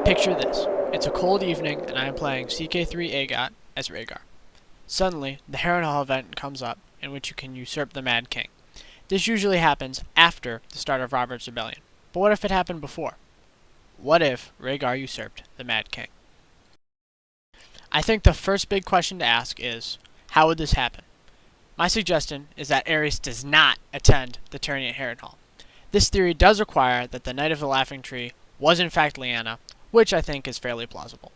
Picture this. It's a cold evening, and I am playing CK3 Agot as Rhaegar. Suddenly, the Harrenhal event comes up, in which you can usurp the Mad King. This usually happens after the start of Robert's Rebellion. But what if it happened before? What if Rhaegar usurped the Mad King? I think the first big question to ask is, how would this happen? My suggestion is that Aerys does not attend the tourney at Harrenhal. This theory does require that the Knight of the Laughing Tree was in fact Lyanna, which I think is fairly plausible.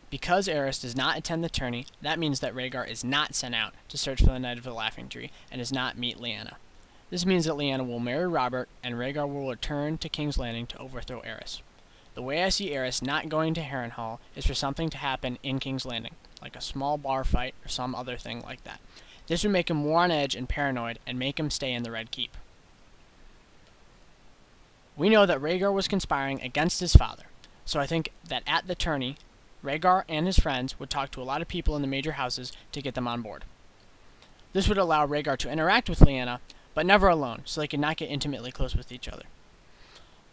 Because Aerys does not attend the tourney, that means that Rhaegar is not sent out to search for the Knight of the Laughing Tree and does not meet Lyanna. This means that Lyanna will marry Robert and Rhaegar will return to King's Landing to overthrow Aerys. The way I see Aerys not going to Harrenhal is for something to happen in King's Landing, like a small bar fight or some other thing like that. This would make him more on edge and paranoid and make him stay in the Red Keep. We know that Rhaegar was conspiring against his father, so I think that at the tourney, Rhaegar and his friends would talk to a lot of people in the major houses to get them on board. This would allow Rhaegar to interact with Lyanna, but never alone, so they could not get intimately close with each other.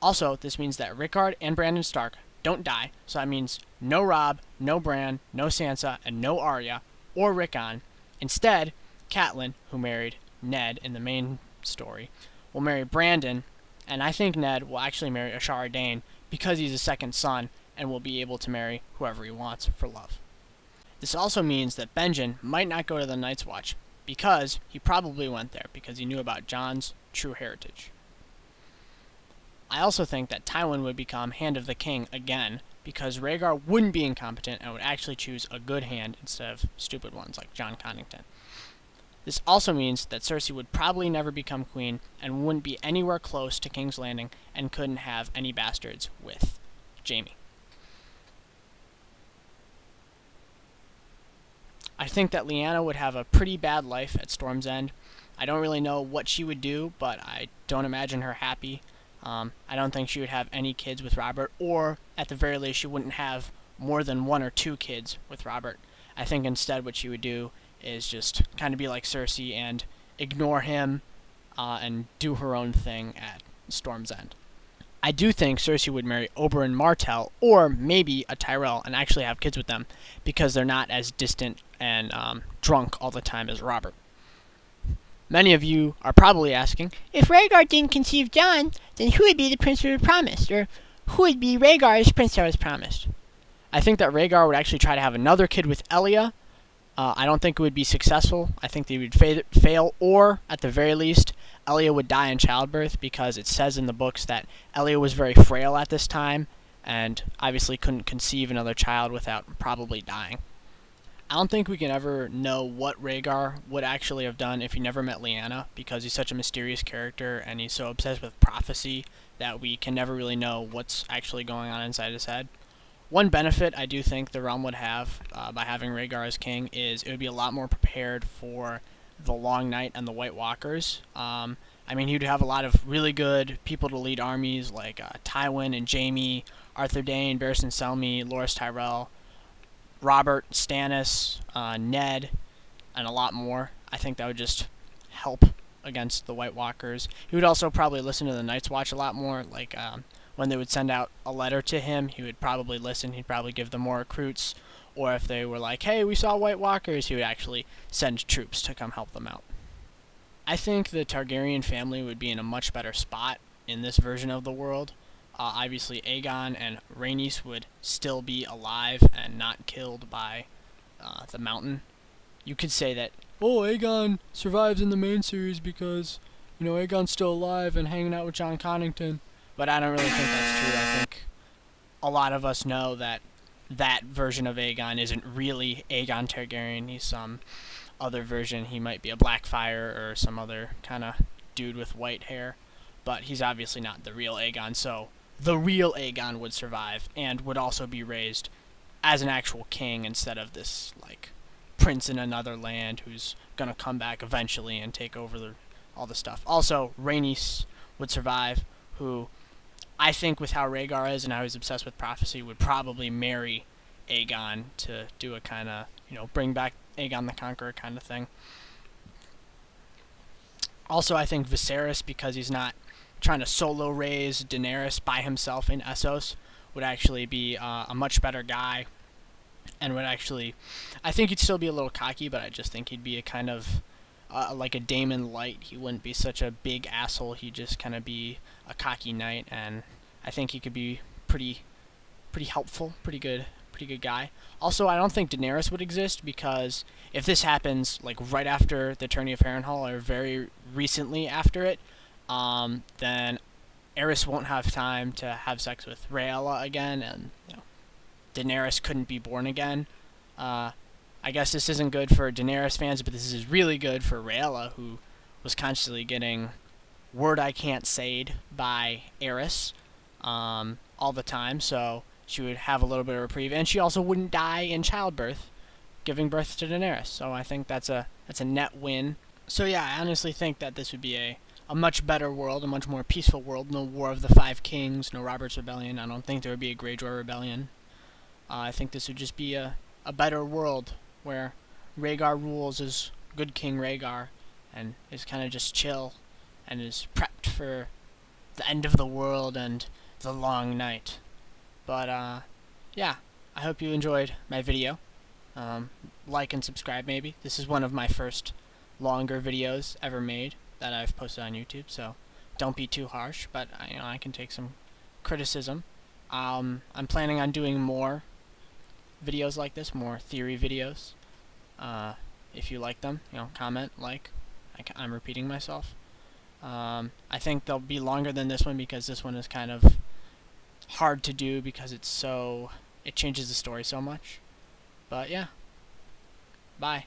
Also, this means that Rickard and Brandon Stark don't die, so that means no Robb, no Bran, no Sansa, and no Arya, or Rickon. Instead, Catelyn, who married Ned in the main story, will marry Brandon, and I think Ned will actually marry Ashara Dayne because he's a second son and will be able to marry whoever he wants for love. This also means that Benjen might not go to the Night's Watch because he probably went there because he knew about Jon's true heritage. I also think that Tywin would become Hand of the King again because Rhaegar wouldn't be incompetent and would actually choose a good hand instead of stupid ones like Jon Connington. This also means that Cersei would probably never become queen and wouldn't be anywhere close to King's Landing and couldn't have any bastards with Jaime. I think that Lyanna would have a pretty bad life at Storm's End. I don't really know what she would do, but I don't imagine her happy. I don't think she would have any kids with Robert, or at the very least she wouldn't have more than 1 or 2 kids with Robert. I think instead what she would do is just kind of be like Cersei and ignore him and do her own thing at Storm's End. I do think Cersei would marry Oberyn Martell or maybe a Tyrell and actually have kids with them because they're not as distant and drunk all the time as Robert. Many of you are probably asking, if Rhaegar didn't conceive Jon, then who would be the prince who was promised? Or who would be Rhaegar's prince that was promised? I think that Rhaegar would actually try to have another kid with Elia. I don't think it would be successful. I think they would fail, or at the very least, Elia would die in childbirth because it says in the books that Elia was very frail at this time and obviously couldn't conceive another child without probably dying. I don't think we can ever know what Rhaegar would actually have done if he never met Lyanna because he's such a mysterious character and he's so obsessed with prophecy that we can never really know what's actually going on inside his head. One benefit I do think the realm would have by having Rhaegar as king is it would be a lot more prepared for the Long Night and the White Walkers. I mean, he'd have a lot of really good people to lead armies like Tywin and Jaime, Arthur Dayne, Barristan Selmy, Loras Tyrell, Robert, Stannis, Ned, and a lot more. I think that would just help against the White Walkers. He would also probably listen to the Night's Watch a lot more, like when they would send out a letter to him, he would probably listen, he'd probably give them more recruits, or if they were like, hey, we saw White Walkers, he would actually send troops to come help them out. I think the Targaryen family would be in a much better spot in this version of the world. Obviously, Aegon and Rhaenys would still be alive and not killed by the Mountain. You could say that, oh, Aegon survives in the main series because, you know, Aegon's still alive and hanging out with Jon Connington. But I don't really think that's true. I think a lot of us know that that version of Aegon isn't really Aegon Targaryen. He's some other version. He might be a Blackfyre or some other kind of dude with white hair. But he's obviously not the real Aegon, so the real Aegon would survive and would also be raised as an actual king instead of this, like, prince in another land who's going to come back eventually and take over all the stuff. Also, Rhaenys would survive, who I think with how Rhaegar is and how he's obsessed with prophecy would probably marry Aegon to do a kind of, you know, bring back Aegon the Conqueror kind of thing. Also, I think Viserys, because he's not trying to solo raise Daenerys by himself in Essos, would actually be a much better guy, and would actually, I think he'd still be a little cocky, but I just think he'd be a kind of like a Daemon Light. He wouldn't be such a big asshole. He'd just kind of be a cocky knight, and I think he could be pretty helpful, pretty good guy. Also, I don't think Daenerys would exist, because if this happens like right after the tourney of Harrenhal or very recently after it, then Aerys won't have time to have sex with Rhaella again, and Daenerys couldn't be born again. I guess this isn't good for Daenerys fans, but this is really good for Rhaella, who was constantly getting word I can't say'd by Aerys all the time, so she would have a little bit of reprieve, and she also wouldn't die in childbirth, giving birth to Daenerys. So I think that's a net win. So yeah, I honestly think that this would be a much better world, a much more peaceful world. No War of the Five Kings, no Robert's Rebellion. I don't think there would be a Greyjoy Rebellion. I think this would just be a better world where Rhaegar rules as good King Rhaegar and is kind of just chill and is prepped for the end of the world and the long night. But yeah, I hope you enjoyed my video. Like and subscribe maybe. This is one of my first longer videos ever made that I've posted on YouTube, so don't be too harsh, but I can take some criticism. I'm planning on doing more videos like this, more theory videos. If you like them, comment, like. I'm repeating myself. I think they'll be longer than this one, because this one is kind of hard to do because it changes the story so much. But yeah, bye.